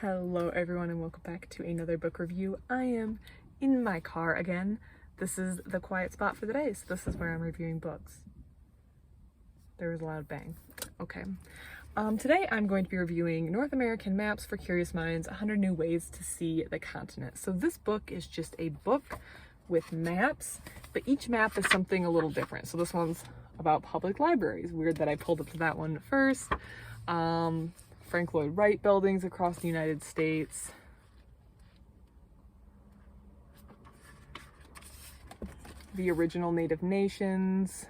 Hello everyone and welcome back to another book review. I am in my car again. This is the quiet spot for the day, so this is where I'm reviewing books. There was a loud bang. Okay. Today I'm going to be reviewing North American Maps for Curious Minds, 100 New Ways to See the Continent. So this book is just a book with maps, but each map is something a little different. So this one's about public libraries. Weird that I pulled up to that one first. Frank Lloyd Wright buildings across the United States. The original Native nations.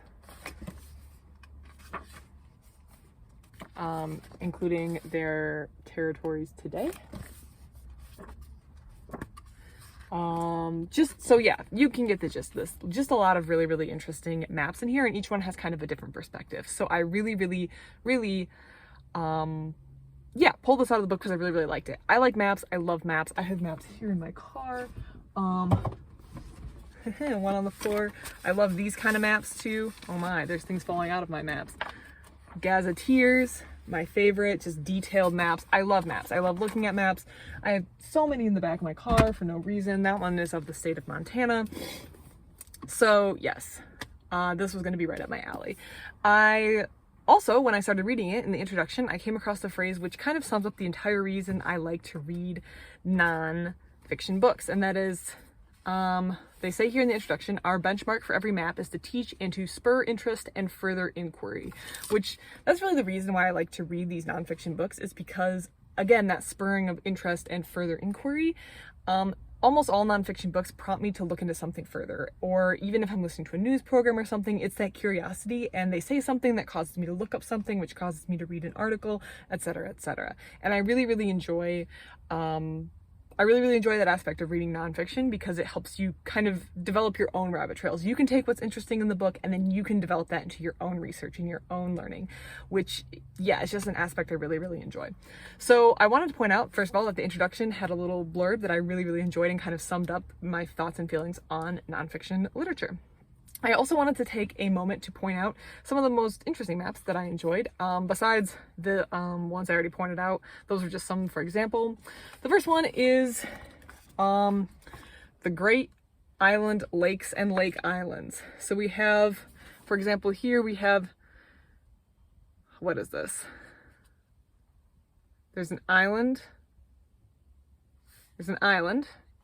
Including their territories today. So yeah, you can get the gist of this. Just a lot of really interesting maps in here, and each one has kind of a different perspective. So I really pulled this out of the book because I really liked it. I like maps. I love maps. I have maps here in my car. One on the floor. I love these kind of maps too. Oh my, there's things falling out of my maps. Gazetteers, my favorite, just detailed maps. I love maps. I love looking at maps. I have so many in the back of my car for no reason. That one is of the state of Montana. So yes, this was going to be right up my alley. Also, when I started reading it in the introduction, I came across the phrase which kind of sums up the entire reason I like to read non-fiction books, and that is, they say here in the introduction, our benchmark for every map is to teach and to spur interest and further inquiry, which that's really the reason why I like to read these non-fiction books, is because, again, that spurring of interest and further inquiry. Almost all nonfiction books prompt me to look into something further, or even if I'm listening to a news program or something, it's that curiosity, and they say something that causes me to look up something, which causes me to read an article, etc., etc. And I really enjoy that aspect of reading nonfiction, because it helps you kind of develop your own rabbit trails. You can take what's interesting in the book and then you can develop that into your own research and your own learning, which, yeah, it's just an aspect I really enjoy. So I wanted to point out, first of all, that the introduction had a little blurb that I really enjoyed and kind of summed up my thoughts and feelings on nonfiction literature. I also wanted to take a moment to point out some of the most interesting maps that I enjoyed. Besides the ones I already pointed out, those are just some for example. The first one is the Great Island Lakes and Lake Islands. So we have, for example, here we have, what is this? There's an island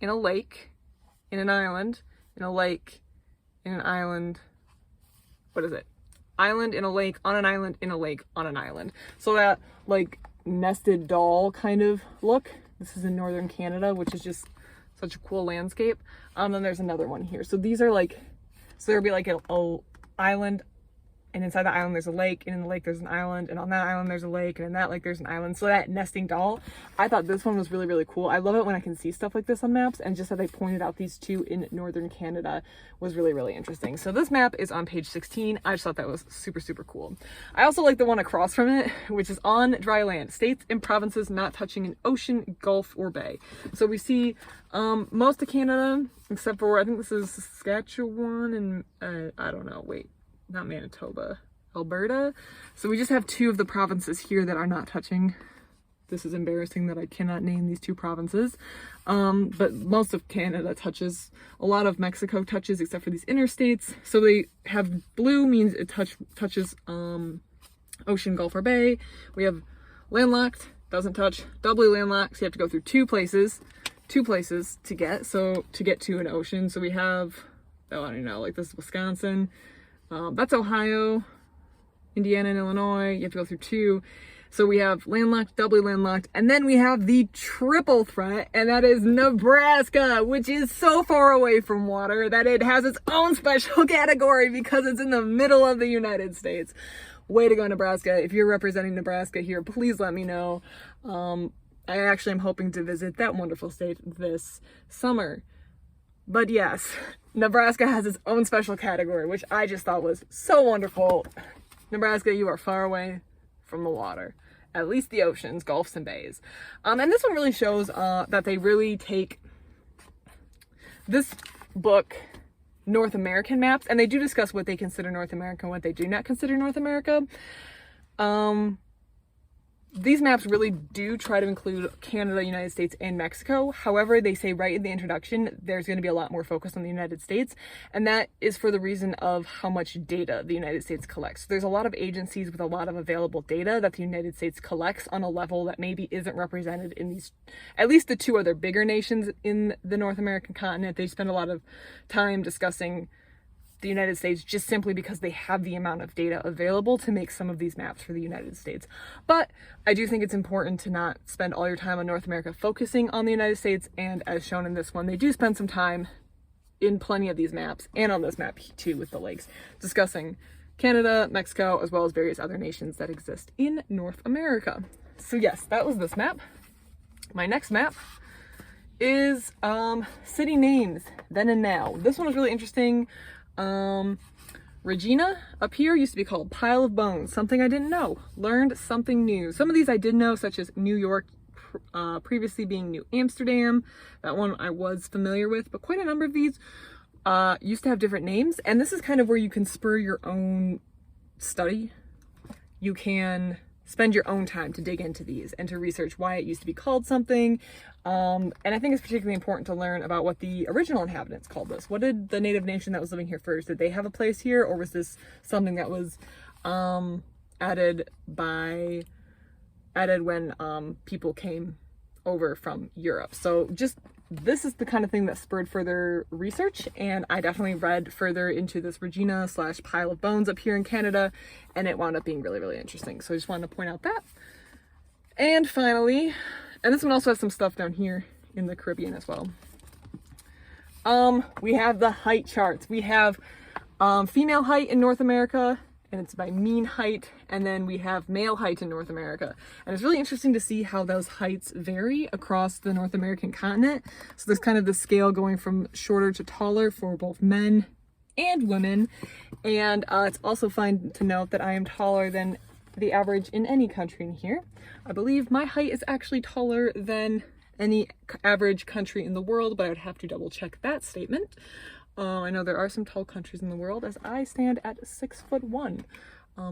in a lake, in an island, in a lake, in an island, what is it? Island in a lake, on an island, in a lake, on an island. So that like nested doll kind of look. This is in northern Canada, which is just such a cool landscape. Then there's another one here. So these are like, so there'll be like an island, and inside the island there's a lake, and in the lake there's an island, and on that island there's a lake, and in that lake there's an island. So that nesting doll, I thought this one was really cool. I love it when I can see stuff like this on maps, and just that they pointed out these two in northern Canada was really interesting. So this map is on page 16. I just thought that was super cool. I also like the one across from it, which is on dry land, states and provinces not touching an ocean, gulf, or bay. So we see most of Canada, except for, I think this is Saskatchewan and I don't know, wait, not Manitoba, Alberta. So we just have two of the provinces here that are not touching. This is embarrassing that I cannot name these two provinces. But most of Canada touches, a lot of Mexico touches, except for these interstates. So they have blue means it touches ocean, gulf, or bay. We have landlocked, doesn't touch, doubly landlocked, so you have to go through two places to get to an ocean. So we have, oh, I don't know, like this is Wisconsin. That's Ohio, Indiana, and Illinois. You have to go through two. So we have landlocked, doubly landlocked, and then we have the triple threat, and that is Nebraska, which is so far away from water that it has its own special category because it's in the middle of the United States. Way to go, Nebraska. If you're representing Nebraska here, please let me know. I actually am hoping to visit that wonderful state this summer. But yes, Nebraska has its own special category, which I just thought was so wonderful. Nebraska, you are far away from the water, at least the oceans, gulfs, and bays. And this one really shows that they really take this book, North American maps, and they do discuss what they consider North America and what they do not consider North America. these maps really do try to include Canada, United States, and Mexico. However, they say right in the introduction, there's going to be a lot more focus on the United States, and that is for the reason of how much data the United States collects. There's a lot of agencies with a lot of available data that the United States collects on a level that maybe isn't represented in these, at least the two other bigger nations in the North American continent. They spend a lot of time discussing the United States just simply because they have the amount of data available to make some of these maps for the United States. But I do think it's important to not spend all your time on North America focusing on the United States, and as shown in this one, they do spend some time in plenty of these maps, and on this map too with the lakes, discussing Canada, Mexico, as well as various other nations that exist in North America. So yes, that was this map. My next map is city names, then and now. This one was really interesting. Regina up here used to be called Pile of Bones, something I didn't know. Learned something new. Some of these I did know, such as New York, previously being New Amsterdam. That one I was familiar with, but quite a number of these used to have different names. And this is kind of where you can spur your own study. You can spend your own time to dig into these and to research why it used to be called something. And I think it's particularly important to learn about what the original inhabitants called this. What did the native nation that was living here first, did they have a place here, or was this something that was added when people came over from Europe? So just, this is the kind of thing that spurred further research, and I definitely read further into this Regina / Pile of Bones up here in Canada, and it wound up being really, really interesting. So I just wanted to point out that. And finally, and this one also has some stuff down here in the Caribbean as well. We have the height charts. We have female height in North America, and it's by mean height, and then we have male height in North America. And it's really interesting to see how those heights vary across the North American continent. So there's kind of the scale going from shorter to taller for both men and women. And it's also fine to note that I am taller than the average in any country in here. I believe my height is actually taller than any average country in the world, but I would have to double check that statement. I know there are some tall countries in the world, as I stand at 6'1".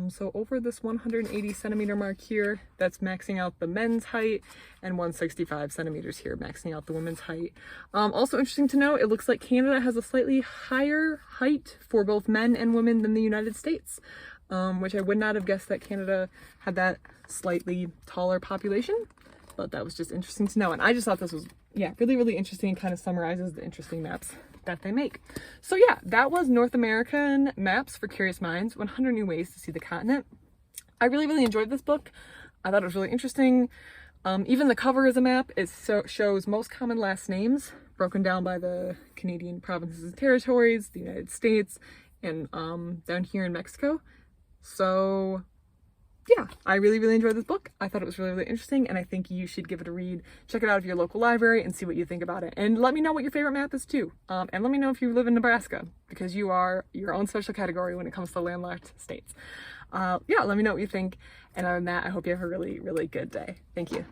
So over this 180 centimeter mark here, that's maxing out the men's height, and 165 centimeters here, maxing out the women's height. Also interesting to note, it looks like Canada has a slightly higher height for both men and women than the United States, which I would not have guessed that Canada had that slightly taller population, but that was just interesting to know. And I just thought this was, yeah, really, really interesting, and kind of summarizes the interesting maps that they make. So yeah, that was North American Maps for Curious Minds, 100 New Ways to See the Continent. I really, really enjoyed this book. I thought it was really interesting. Even the cover is a map. It shows most common last names broken down by the Canadian provinces and territories, the United States, and down here in Mexico. So yeah, I really, really enjoyed this book. I thought it was really, really interesting, and I think you should give it a read. Check it out at your local library and see what you think about it. And let me know what your favorite map is too. And let me know if you live in Nebraska, because you are your own special category when it comes to landlocked states. Yeah, let me know what you think. And other than that, I hope you have a really, really good day. Thank you.